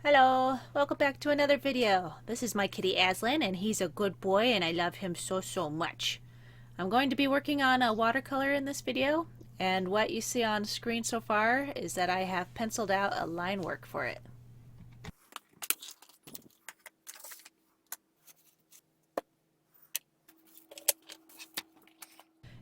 Hello, welcome back to another video. This is my kitty Aslan and he's a good boy and I love him so much. I'm going to be working on a watercolor in this video, and what you see on screen so far is that I have penciled out a line work for it.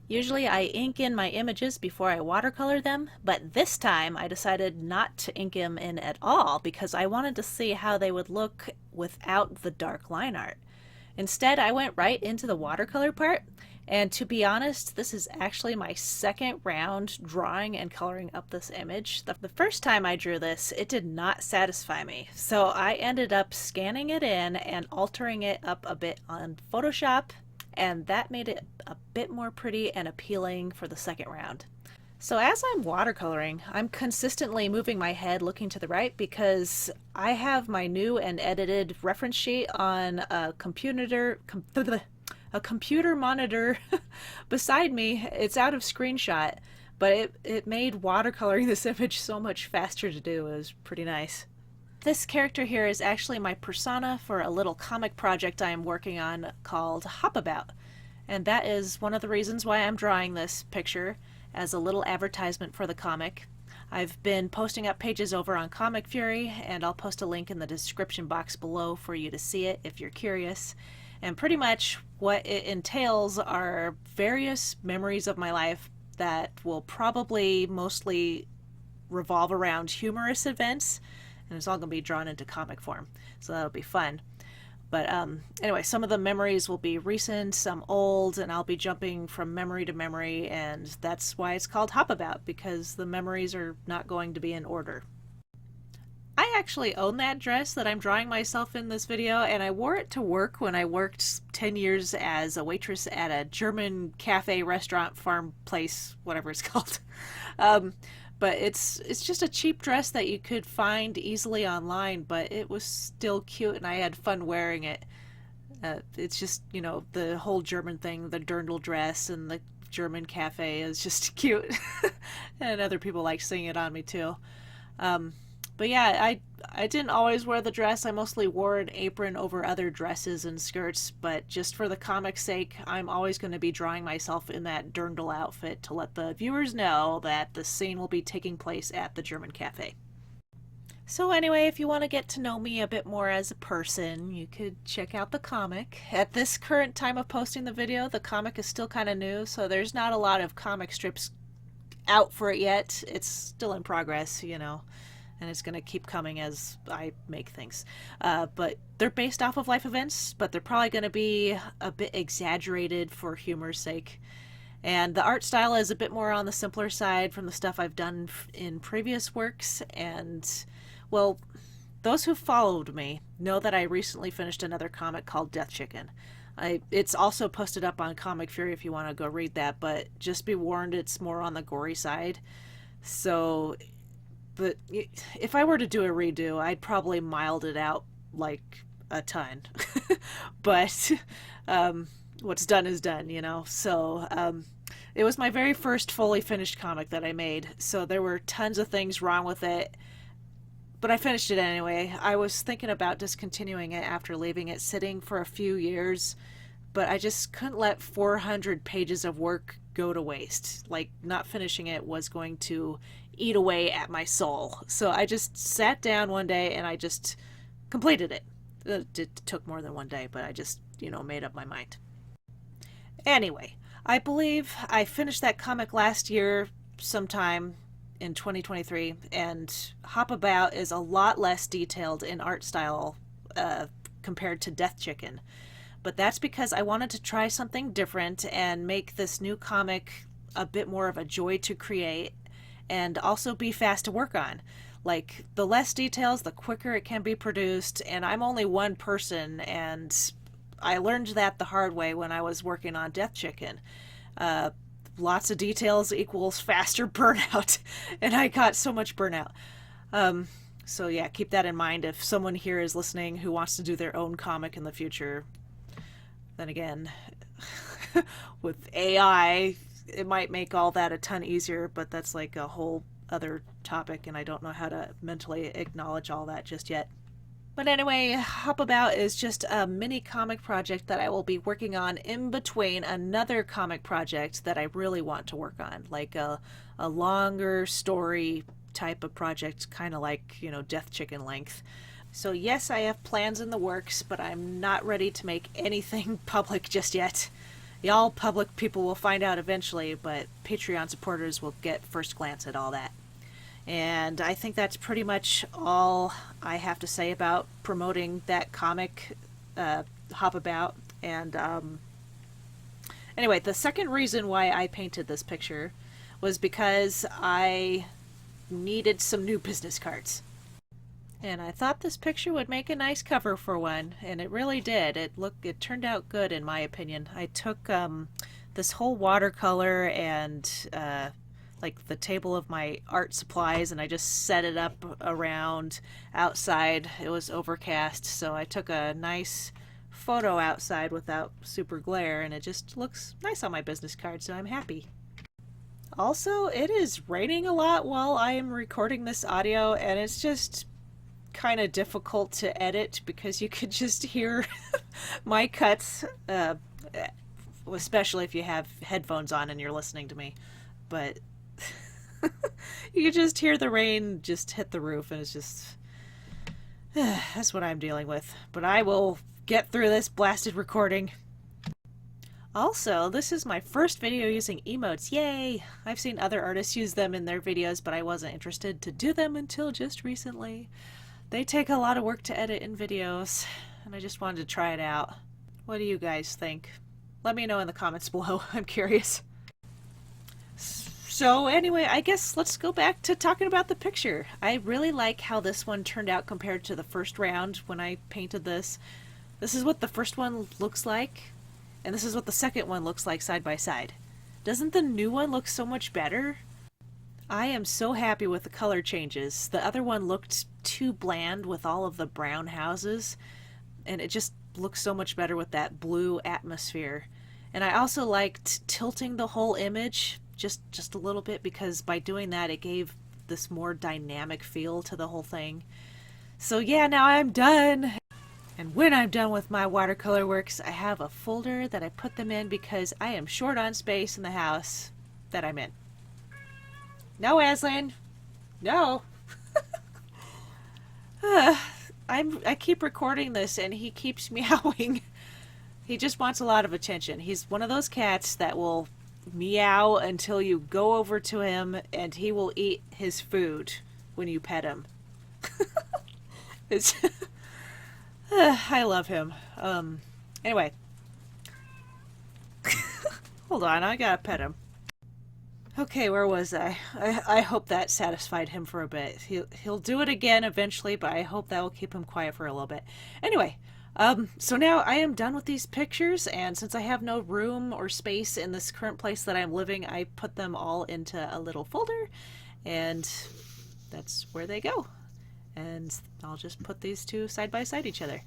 Usually I ink in my images before I watercolor them, but this time I decided not to ink them in at all because I wanted to see how they would look without the dark line art. Instead, I went right into the watercolor part, and to be honest, this is actually my second round drawing and coloring up this image. The first time I drew this, it did not satisfy me, so I ended up scanning it in and altering it up a bit on Photoshop, and that made it a bit more pretty and appealing for the second round. So as I'm watercoloring, I'm consistently moving my head looking to the right because I have my new and edited reference sheet on a computer monitor beside me. It's out of screenshot, but it made watercoloring this image so much faster to do. It was pretty nice. This character here is actually my persona for a little comic project I am working on called Hop About, and that is one of the reasons why I'm drawing this picture as a little advertisement for the comic. I've been posting up pages over on Comic Fury, and I'll post a link in the description box below for you to see it if you're curious. And pretty much what it entails are various memories of my life that will probably mostly revolve around humorous events, and it's all going to be drawn into comic form, so that'll be fun. But anyway, some of the memories will be recent, some old, and I'll be jumping from memory to memory, and that's why it's called Hop About, because the memories are not going to be in order. I actually own that dress that I'm drawing myself in this video, and I wore it to work when I worked 10 years as a waitress at a German cafe, restaurant, farm place, whatever it's called. But it's just a cheap dress that you could find easily online, but it was still cute and I had fun wearing it. It's just, you know, the whole German thing, the dirndl dress and the German cafe is just cute. And other people like seeing it on me too. But yeah, I didn't always wear the dress. I mostly wore an apron over other dresses and skirts, but just for the comic's sake, I'm always going to be drawing myself in that dirndl outfit to let the viewers know that the scene will be taking place at the German cafe. So anyway, if you want to get to know me a bit more as a person, you could check out the comic. At this current time of posting the video, the comic is still kind of new, so there's not a lot of comic strips out for it yet. It's still in progress, you know, and it's going to keep coming as I make things. But they're based off of life events, but they're probably going to be a bit exaggerated for humor's sake. And the art style is a bit more on the simpler side from the stuff I've done in previous works. And, well, those who followed me know that I recently finished another comic called Death Chicken. It's also posted up on Comic Fury if you want to go read that, but just be warned, it's more on the gory side. So, but if I were to do a redo, I'd probably mild it out like a ton. But what's done is done, you know. So it was my very first fully finished comic that I made, so there were tons of things wrong with it, but I finished it anyway. I was thinking about discontinuing it after leaving it sitting for a few years, but I just couldn't let 400 pages of work go to waste. Like, not finishing it was going to eat away at my soul. So I just sat down one day and I just completed it. It took more than one day, but I just, you know, made up my mind. Anyway, I believe I finished that comic last year sometime in 2023, and Hop About is a lot less detailed in art style compared to Death Chicken. But that's because I wanted to try something different and make this new comic a bit more of a joy to create and also be fast to work on. Like, the less details, the quicker it can be produced, and I'm only one person, and I learned that the hard way when I was working on Death Chicken. Lots of details equals faster burnout, and I got so much burnout. So yeah, keep that in mind if someone here is listening who wants to do their own comic in the future. Then again, with AI, it might make all that a ton easier, but that's like a whole other topic, and I don't know how to mentally acknowledge all that just yet. But anyway, Hop About is just a mini comic project that I will be working on in between another comic project that I really want to work on, like a longer story type of project, kind of like, Death Chicken length. So, yes, I have plans in the works, but I'm not ready to make anything public just yet. Y'all public people will find out eventually, but Patreon supporters will get first glance at all that. And I think that's pretty much all I have to say about promoting that comic, Hop About. And anyway, the second reason why I painted this picture was because I needed some new business cards. And I thought this picture would make a nice cover for one, and it really did. It turned out good in my opinion. I took this whole watercolor and like the table of my art supplies, and I just set it up around outside. It was overcast, so I took a nice photo outside without super glare, and it just looks nice on my business card, so I'm happy. Also, it is raining a lot while I am recording this audio, and it's just kind of difficult to edit because you could just hear my cuts, especially if you have headphones on and you're listening to me. But you can just hear the rain just hit the roof, and it's just that's what I'm dealing with. But I will get through this blasted recording. Also, this is my first video using emotes. Yay! I've seen other artists use them in their videos, but I wasn't interested to do them until just recently. They take a lot of work to edit in videos, and I just wanted to try it out. What do you guys think? Let me know in the comments below. I'm curious. So anyway, I guess let's go back to talking about the picture. I really like how this one turned out compared to the first round when I painted this. This is what the first one looks like, and this is what the second one looks like side by side. Doesn't the new one look so much better? I am so happy with the color changes. The other one looked too bland with all of the brown houses, and it just looks so much better with that blue atmosphere. And I also liked tilting the whole image just a little bit, because by doing that it gave this more dynamic feel to the whole thing. So yeah, now I'm done. And when I'm done with my watercolor works, I have a folder that I put them in because I am short on space in the house that I'm in. No, Aslan. No. I keep recording this and he keeps meowing. He just wants a lot of attention. He's one of those cats that will meow until you go over to him, and he will eat his food when you pet him. It's I love him. Anyway. Hold on, I gotta pet him. Okay, where was I? I hope that satisfied him for a bit. He'll do it again eventually, but I hope that will keep him quiet for a little bit. Anyway, so now I am done with these pictures, and since I have no room or space in this current place that I'm living, I put them all into a little folder, and that's where they go. And I'll just put these two side by side each other.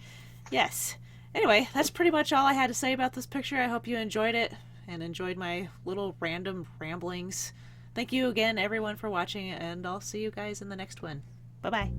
Yes. Anyway, that's pretty much all I had to say about this picture. I hope you enjoyed it and enjoyed my little random ramblings. Thank you again, everyone, for watching, and I'll see you guys in the next one. Bye-bye.